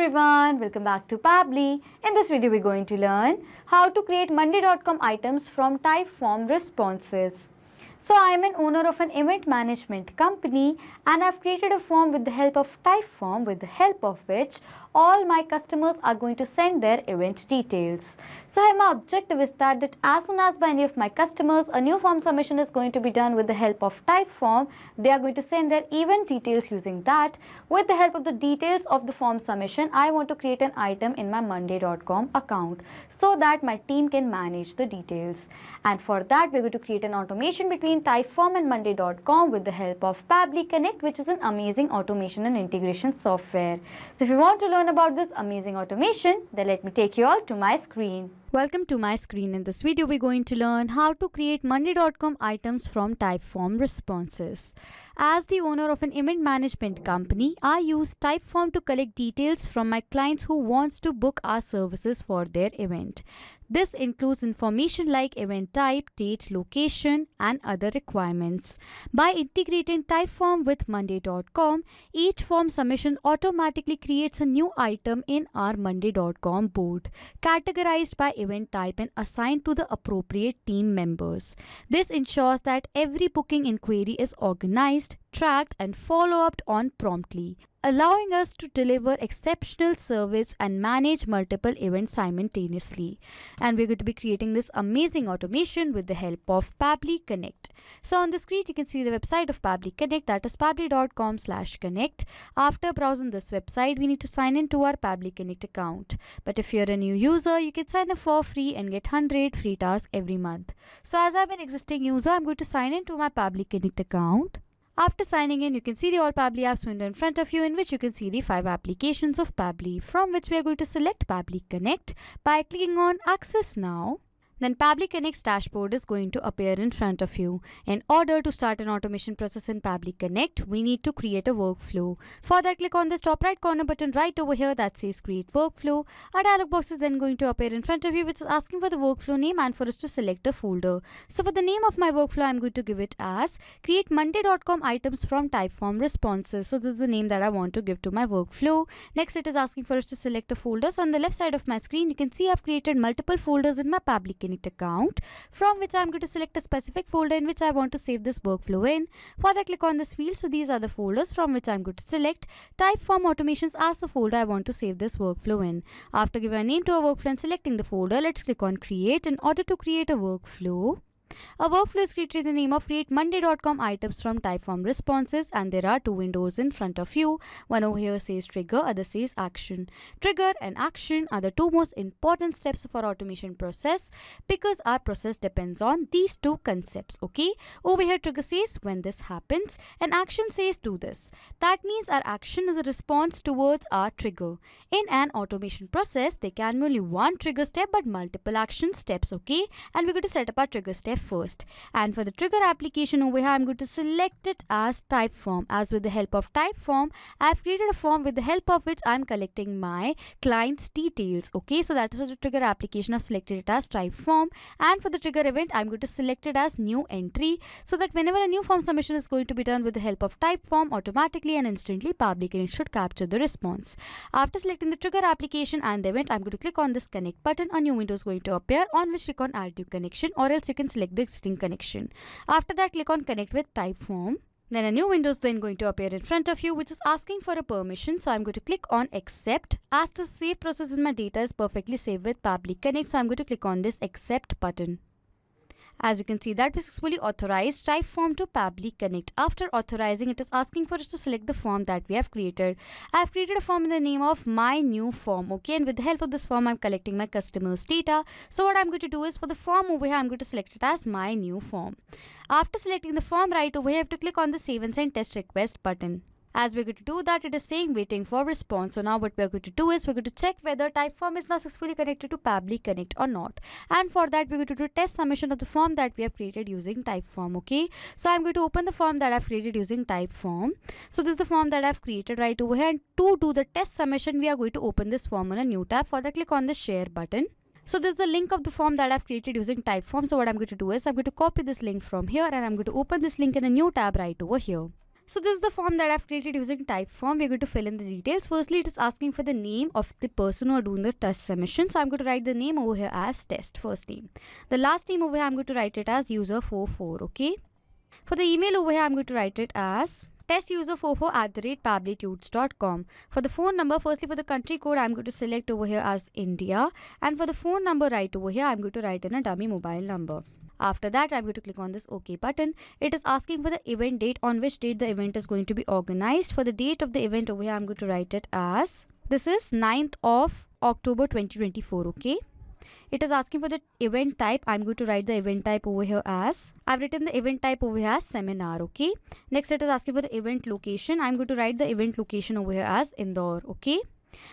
everyone, welcome back to Pabbly. In this video, we're going to learn how to create Monday.com items from Typeform responses. So I am an owner of an event management company and I've created a form with the help of Typeform, with the help of which all my customers are going to send their event details. So my objective is that as soon as by any of my customers a new form submission is going to be done with the help of Typeform, they are going to send their event details using that. With the help of the details of the form submission, I want to create an item in my Monday.com account so that my team can manage the details. And for that, we're going to create an automation between Typeform and Monday.com with the help of Pabbly Connect, which is an amazing automation and integration software. So if you want to learn about this amazing automation, then let me take you all to my screen. Welcome to my screen. In this video, we're going to learn how to create Monday.com items from Typeform responses. As the owner of an event management company, I use Typeform to collect details from my clients who wants to book our services for their event. This includes information like event type, date, location, and other requirements. By integrating Typeform with Monday.com, each form submission automatically creates a new item in our Monday.com board, categorized by event type and assigned to the appropriate team members. This ensures that every booking inquiry is organized, tracked, and followed up on promptly, allowing us to deliver exceptional service and manage multiple events simultaneously. And we're going to be creating this amazing automation with the help of Pabbly Connect. So on the screen, you can see the website of Pabbly Connect, that is pabbly.com/connect. After browsing this website, we need to sign in to our Pabbly Connect account. But if you're a new user, you can sign up for free and get 100 free tasks every month. So as I'm an existing user, I'm going to sign in to my Pabbly Connect account. After signing in, you can see the All Pabbly Apps window in front of you, in which you can see the 5 applications of Pabbly, from which we are going to select Pabbly Connect by clicking on Access Now. Then Pabbly Connect's dashboard is going to appear in front of you. In order to start an automation process in Pabbly Connect, we need to create a workflow. For that, click on this top right corner button right over here that says Create Workflow. A dialog box is then going to appear in front of you, which is asking for the workflow name and for us to select a folder. So for the name of my workflow, I'm going to give it as Create Monday.com Items from Typeform Responses. So this is the name that I want to give to my workflow. Next, it is asking for us to select a folder. So on the left side of my screen, you can see I've created multiple folders in my Pabbly Connect account, from which I'm going to select a specific folder in which I want to save this workflow in. For that, click on this field. So these are the folders from which I'm going to select Typeform Automations as the folder I want to save this workflow in. After giving a name to a workflow and selecting the folder, let's click on Create. In order to create a workflow is created in the name of Create Monday.com Items from Typeform Responses, and there are two windows in front of you. One over here says Trigger, other says Action. Trigger and Action are the two most important steps of our automation process because our process depends on these two concepts. Okay, over here Trigger says when this happens and Action says do this. That means our action is a response towards our trigger. In an automation process, there can be only one trigger step but multiple action steps. Okay, and we're going to set up our trigger step first. And for the trigger application over here, I'm going to select it as Typeform. As with the help of Typeform, I've created a form with the help of which I'm collecting my client's details. Okay, so that is for the trigger application. I've selected it as Typeform. And for the trigger event, I'm going to select it as New Entry, so that whenever a new form submission is going to be done with the help of Typeform, automatically and instantly Pabbly Connect should capture the response. After selecting the trigger application and the event, I'm going to click on this Connect button. A new window is going to appear, on which click on Add New Connection, or else you can select the existing connection. After that, click on Connect with Typeform. Then a new window is then going to appear in front of you, which is asking for a permission. So I'm going to click on Accept. As the save process in my data is perfectly saved with Pabbly Connect, so I'm going to click on this Accept button. As you can see, that we successfully authorized Typeform to Pabbly Connect. After authorizing, it is asking for us to select the form that we have created. I have created a form in the name of My New Form. Okay, and with the help of this form, I'm collecting my customers' data. So what I'm going to do is for the form over here, I'm going to select it as My New Form. After selecting the form right over here, I have to click on the Save and Send Test Request button. As we're going to do that, it is saying waiting for response. So now what we're going to do is we're going to check whether Typeform is now successfully connected to Pabbly Connect or not. And for that, we're going to do test submission of the form that we have created using Typeform. Okay, so I'm going to open the form that I've created using Typeform. So this is the form that I've created right over here. And to do the test submission, we are going to open this form on a new tab. For that, click on the Share button. So this is the link of the form that I've created using Typeform. So what I'm going to do is I'm going to copy this link from here and I'm going to open this link in a new tab right over here. So this is the form that I've created using Typeform. We're going to fill in the details. Firstly, it is asking for the name of the person who are doing the test submission. So I'm going to write the name over here as test, first name. The last name over here, I'm going to write it as user44, okay? For the email over here, I'm going to write it as testuser44@pabblytudes.com. For the phone number, firstly for the country code, I'm going to select over here as India. And for the phone number right over here, I'm going to write in a dummy mobile number. After that, I'm going to click on this OK button. It is asking for the event date, on which date the event is going to be organized. For the date of the event over here, I'm going to write it as, this is 9th of October 2024, okay? It is asking for the event type. I'm going to write the event type over here as, I've written the event type over here as seminar, okay? Next, it is asking for the event location. I'm going to write the event location over here as Indore, okay?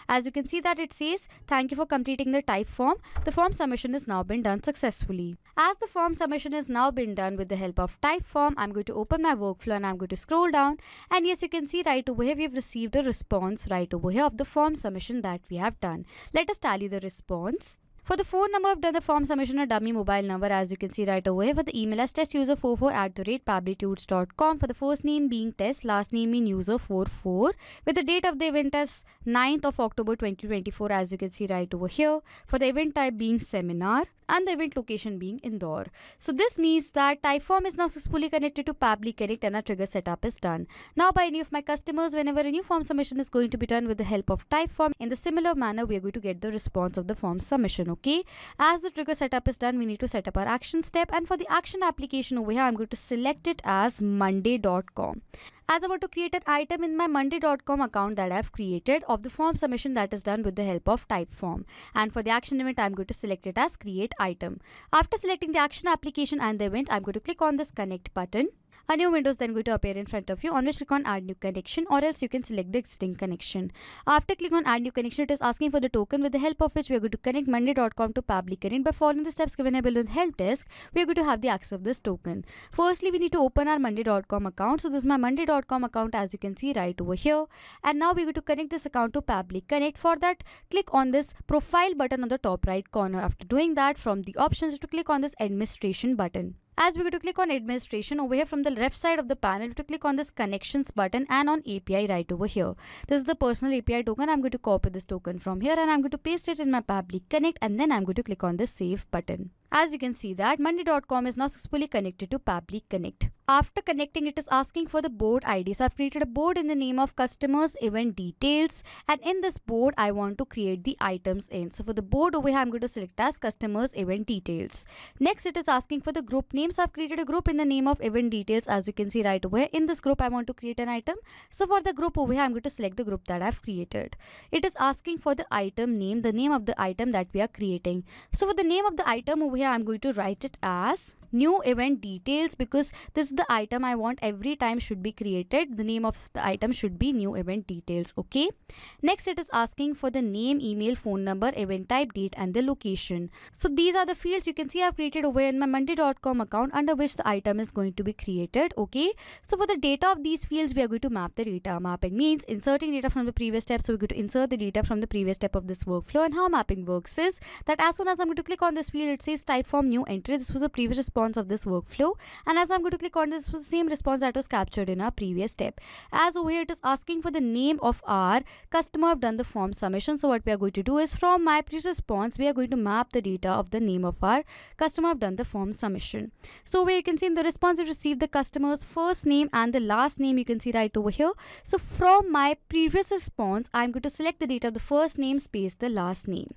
As you can see that it says, thank you for completing the type form. The form submission has now been done successfully. As the form submission has now been done with the help of Typeform, I'm going to open my workflow and I'm going to scroll down. And yes, you can see right over here, we have received a response right over here of the form submission that we have done. Let us tally the response. For the phone number, I've done the form submission a dummy mobile number, as you can see right over here. For the email as testuser44@pabblytudes.com. For the first name being test, last name being user44. With the date of the event as 9th of October 2024, as you can see right over here. For the event type being seminar and the event location being Indore. So this means that Typeform is now successfully connected to Pabbly Connect and our trigger setup is done. Now by any of my customers, whenever a new form submission is going to be done with the help of Typeform, in the similar manner, we are going to get the response of the form submission, okay? As the trigger setup is done, we need to set up our action step. And for the action application over here, I'm going to select it as monday.com. As I want to create an item in my monday.com account that I've created of the form submission that is done with the help of Typeform. And for the action event, I'm going to select it as create item. After selecting the action application and the event, I'm going to click on this connect button. A new window is then going to appear in front of you, on which click on add new connection, or else you can select the existing connection. After clicking on add new connection, it is asking for the token, with the help of which we are going to connect monday.com to Pabbly Connect. By following the steps given below in the help desk, we are going to have the access of this token. Firstly, we need to open our monday.com account. So this is my monday.com account, as you can see right over here. And now we're going to connect this account to Pabbly Connect. For that, click on this profile button on the top right corner. After doing that, from the options, to click on this administration button. As we're going to click on administration over here, from the left side of the panel, to click on this connections button and on API right over here. This is the personal API token. I'm going to copy this token from here and I'm going to paste it in my Pabbly Connect, and then I'm going to click on this save button. As you can see that monday.com is now successfully connected to Pabbly Connect. After connecting, it is asking for the board ID. So I've created a board in the name of customers event details, and in this board I want to create the items in. So for the board over here, I'm going to select as customers event details. Next, it is asking for the group name. So I've created a group in the name of event details, as you can see right over here. In this group, I want to create an item. So for the group over here, I'm going to select the group that I've created. It is asking for the item name, the name of the item that we are creating. So for the name of the item over here, I'm going to write it as new event details, because this is the item I want every time should be created. The name of the item should be new event details, okay? Next, it is asking for the name, email, phone number, event type, date, and the location. So these are the fields you can see I've created over in my monday.com account, under which the item is going to be created, okay? So for the data of these fields, we are going to map the data. Mapping means inserting data from the previous step. So we're going to insert the data from the previous step of this workflow. And how mapping works is that as soon as I'm going to click on this field, it says Typeform new entry. This was a previous response of this workflow, and as I'm going to click on this, was the same response that was captured in our previous step. As over here, it is asking for the name of our customer who have done the form submission. So what we are going to do is, from my previous response, we are going to map the data of the name of our customer who have done the form submission. So where you can see in the response, we received the customer's first name and the last name, you can see right over here. So from my previous response, I'm going to select the data of the first name space the last name.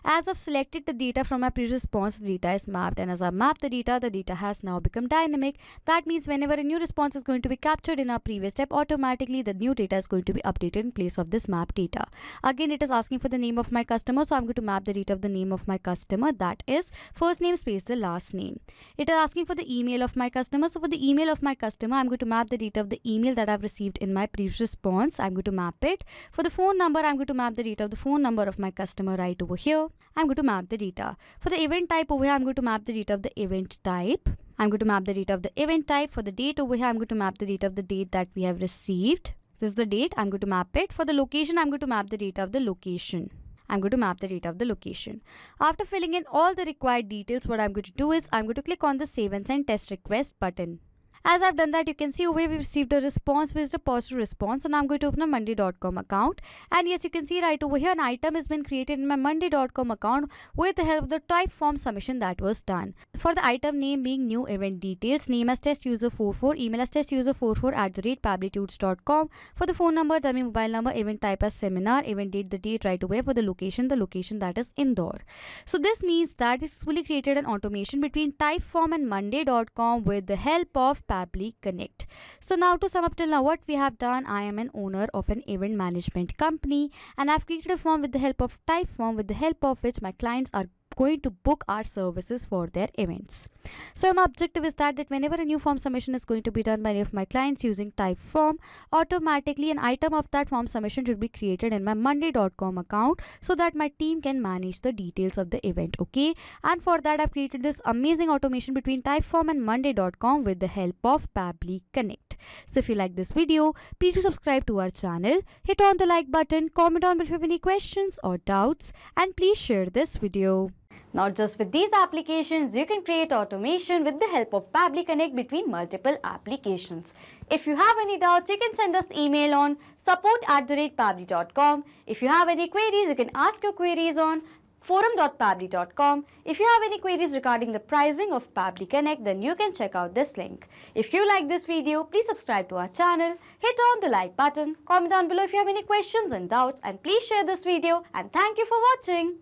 As I've selected the data from my previous response, the data is mapped, and as I've mapped the data has now become dynamic. That means whenever a new response is going to be captured in our previous step, automatically the new data is going to be updated in place of this map data. Again, it is asking for the name of my customer, so I'm going to map the data of the name of my customer, that is first name space the last name. It is asking for the email of my customer, so for the email of my customer, I'm going to map the data of the email that I've received in my previous response. I'm going to map it. For the phone number, I'm going to map the data of the phone number of my customer right over here. I'm going to map the data. For the event type over here, I'm going to map the data of the event type. I'm going to map the data of the event type. For the date over here, I'm going to map the data of the date that we have received. This is the date. I'm going to map it. For the location, I'm going to map the data of the location. I'm going to map the data of the location. After filling in all the required details, what I'm going to do is I'm going to click on the save and send test request button. As I've done that, you can see over here we received a response which is a positive response. So now I'm going to open a monday.com account, and yes, you can see right over here an item has been created in my monday.com account with the help of the Typeform submission that was done. For the item name being new event details, name as testuser44, email as testuser44@pabblytudes.com. For the phone number, dummy mobile number, event type as seminar, event date, the date right away. For the location that is Indore. So this means that we successfully created an automation between Typeform and monday.com with the help of Pabbly Connect. So now to sum up till now what we have done, I am an owner of an event management company, and I've created a form with the help of Typeform, with the help of which my clients are going to book our services for their events. So my objective is that whenever a new form submission is going to be done by any of my clients using Typeform, automatically an item of that form submission should be created in my monday.com account so that my team can manage the details of the event. Okay, and for that I've created this amazing automation between Typeform and monday.com with the help of Pabbly Connect. So if you like this video, please do subscribe to our channel, hit on the like button, comment on if you have any questions or doubts, and please share this video. Not just with these applications, you can create automation with the help of Pabbly Connect between multiple applications. If you have any doubts, you can send us email on support@pabbly.com. If you have any queries, you can ask your queries on forum.pabbly.com. If you have any queries regarding the pricing of Pabbly Connect, then you can check out this link. If you like this video, please subscribe to our channel, hit on the like button, comment down below if you have any questions and doubts, and please share this video, and thank you for watching.